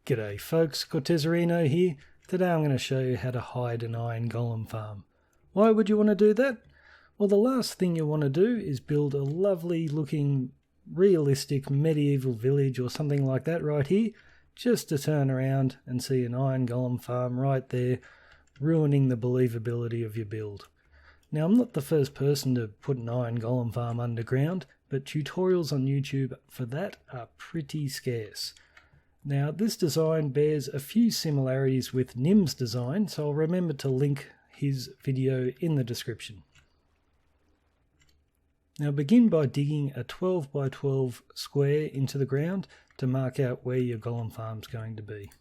G'day folks, Cortezarino here. Today I'm going to show you how to hide an iron golem farm. Why would you want to do that? Well, the last thing you want to do is build a lovely looking realistic medieval village or something like that right here, just to turn around and see an iron golem farm right there, ruining the believability of your build. Now, I'm not the first person to put an iron golem farm underground, but tutorials on YouTube for that are pretty scarce. Now, this design bears a few similarities with Nim's design, so I'll remember to link his video in the description. Now, begin by digging a 12 by 12 square into the ground to mark out where your golem farm's going to be.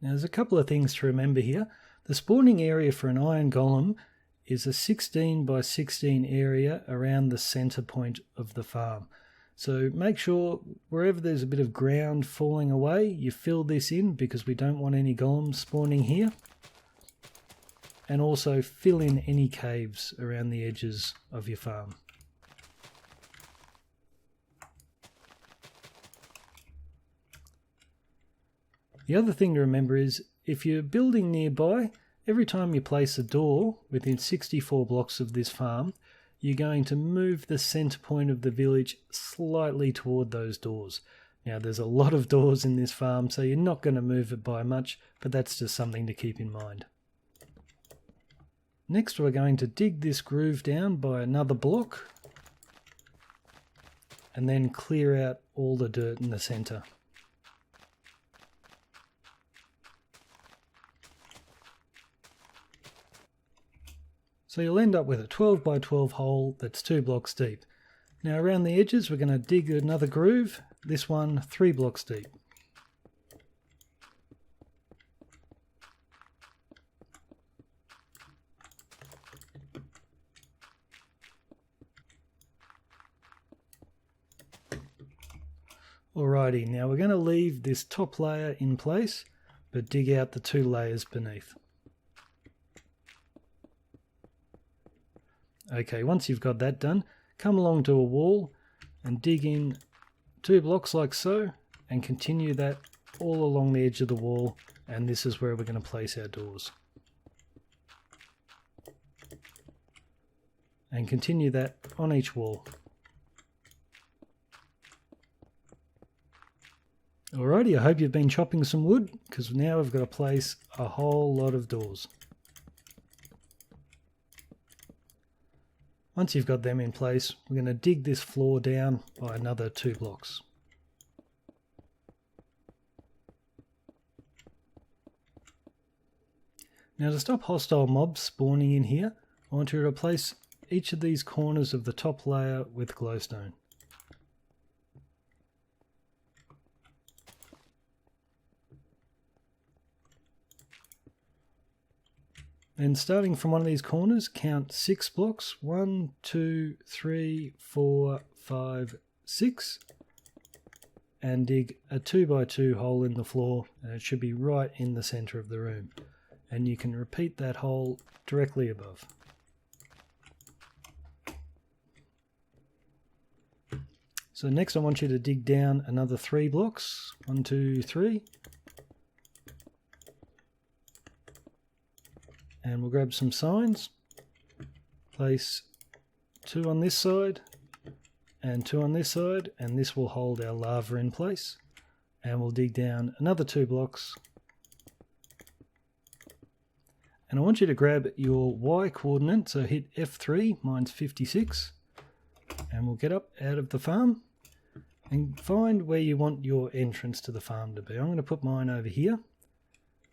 Now, there's a couple of things to remember here. The spawning area for an iron golem is a 16 by 16 area around the center point of the farm. So make sure wherever there's a bit of ground falling away, you fill this in because we don't want any golems spawning here. And also fill in any caves around the edges of your farm. The other thing to remember is if you're building nearby, every time you place a door within 64 blocks of this farm, you're going to move the center point of the village slightly toward those doors. Now, there's a lot of doors in this farm, so you're not going to move it by much, but that's just something to keep in mind. Next, we're going to dig this groove down by another block and then clear out all the dirt in the center. So you'll end up with a 12 by 12 hole that's 2 blocks deep. Now around the edges we're going to dig another groove, this one 3 blocks deep. Alrighty, now we're going to leave this top layer in place, but dig out the 2 layers beneath. Okay, once you've got that done, come along to a wall and dig in 2 blocks like so, and continue that all along the edge of the wall, and this is where we're going to place our doors. And continue that on each wall. Alrighty, I hope you've been chopping some wood, because now we've got to place a whole lot of doors. Once you've got them in place, we're going to dig this floor down by another 2 blocks. Now, to stop hostile mobs spawning in here, I want you to replace each of these corners of the top layer with glowstone. And starting from one of these corners, count 6 blocks. 1, 2, 3, 4, 5, 6. And dig a 2 by 2 hole in the floor, and it should be right in the center of the room. And you can repeat that hole directly above. So next I want you to dig down another 3 blocks. 1, 2, 3. And we'll grab some signs, place 2 on this side and 2 on this side, and this will hold our lava in place. And we'll dig down another 2 blocks. And I want you to grab your Y coordinate, so hit F3, mine's 56, and we'll get up out of the farm and find where you want your entrance to the farm to be. I'm going to put mine over here.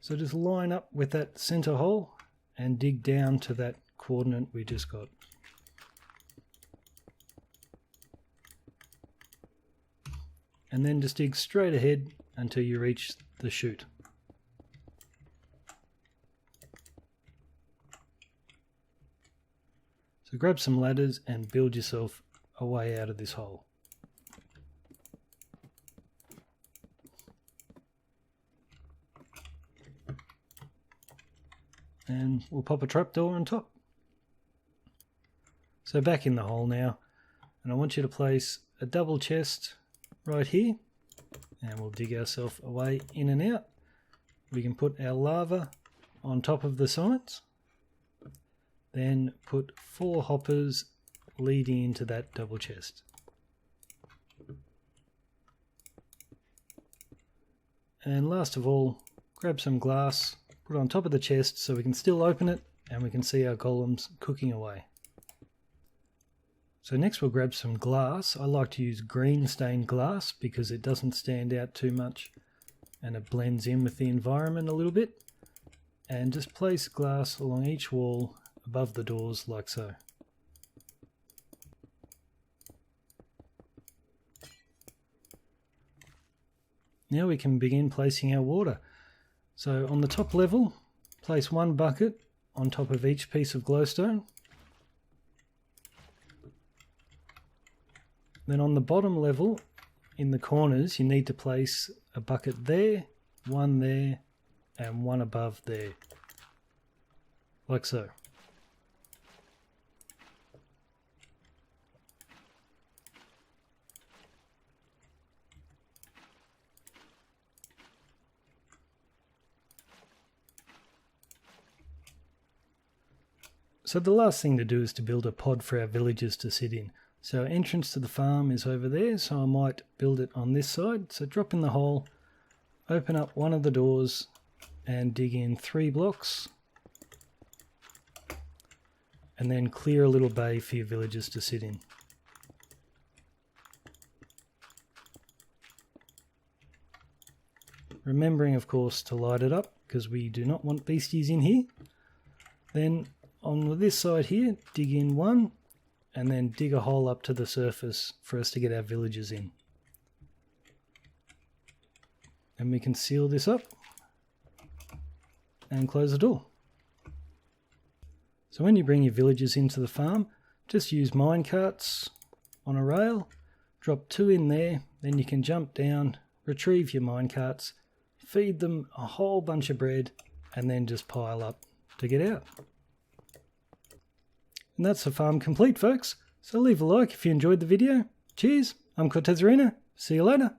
So just line up with that center hole and dig down to that coordinate we just got. And then just dig straight ahead until you reach the chute. So grab some ladders and build yourself a way out of this hole. and we'll pop a trapdoor on top. So back in the hole now, and I want you to place a double chest right here, and we'll dig ourselves a way in and out. We can put our lava on top of the sides, then put 4 hoppers leading into that double chest. And last of all, grab some glass, put it on top of the chest so we can still open it and we can see our golems cooking away. So next we'll grab some glass. I like to use green stained glass because it doesn't stand out too much and it blends in with the environment a little bit. And just place glass along each wall above the doors like so. Now we can begin placing our water. So on the top level, place 1 bucket on top of each piece of glowstone. Then on the bottom level, in the corners, you need to place a bucket there, 1 there, and 1 above there, like so. So the last thing to do is to build a pod for our villagers to sit in. So our entrance to the farm is over there, so I might build it on this side. So drop in the hole, open up one of the doors and dig in 3 blocks. And then clear a little bay for your villagers to sit in. Remembering of course to light it up because we do not want beasties in here. Then on this side here, dig in 1 and then dig a hole up to the surface for us to get our villagers in. And we can seal this up and close the door. So when you bring your villagers into the farm, just use mine carts on a rail, drop 2 in there, then you can jump down, retrieve your mine carts, feed them a whole bunch of bread, and then just pile up to get out. And that's the farm complete, folks. So leave a like if you enjoyed the video. Cheers, I'm Cortezarina. See you later.